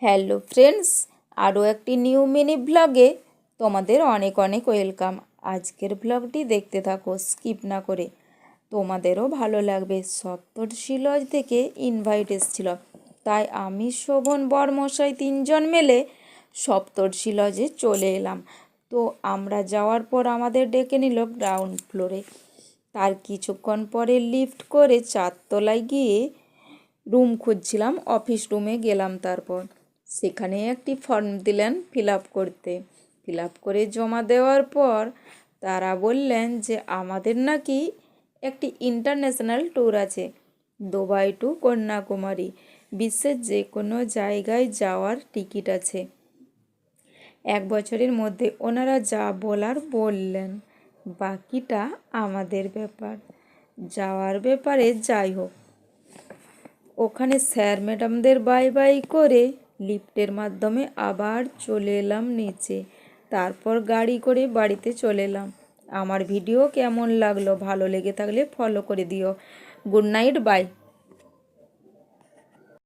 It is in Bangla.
হ্যালো ফ্রেন্ডস, আরও একটি নিউ মিনি ব্লগে তোমাদের অনেক অনেক ওয়েলকাম। আজকের ব্লগটি দেখতে থাকো স্কিপ না করে, তোমাদেরও ভালো লাগবে। সপ্তর্ষি লজ থেকে ইনভাইট এসেছিল, তাই আমি শোভন বরমশাই তিনজন মিলে সপ্তর্ষি লজে চলে এলাম। তো আমরা যাওয়ার পর আমাদের ডেকে নিল গ্রাউন্ড ফ্লোরে। তার কিছুক্ষণ পরে লিফট করে 4 তলায় গিয়ে রুম খুঁজছিলাম, অফিস রুমে গেলাম। তারপর সেখানে একটি ফর্ম দিলেন ফিল আপ করতে। ফিল আপ করে জমা দেওয়ার পর তারা বললেন যে আমাদের নাকি একটি ইন্টারন্যাশনাল ট্যুর আছে, দুবাই টু কন্যাকুমারী, বিশ্বের যে কোনো জায়গায় যাওয়ার টিকিট আছে। 1 বছরের মধ্যে ওনারা যা বলার বললেন, বাকিটা আমাদের ব্যাপার। যাওয়ার ব্যাপারে যাই হোক, ওখানে স্যার ম্যাডামদের বাই বাই করে লিফটের মাধ্যমে আবার চলে এলাম নিচে। তারপর গাড়ি করে বাড়িতে চলে এলাম। আমার ভিডিও কেমন লাগলো, ভালো লেগে থাকলে ফলো করে দিও। Good night, by.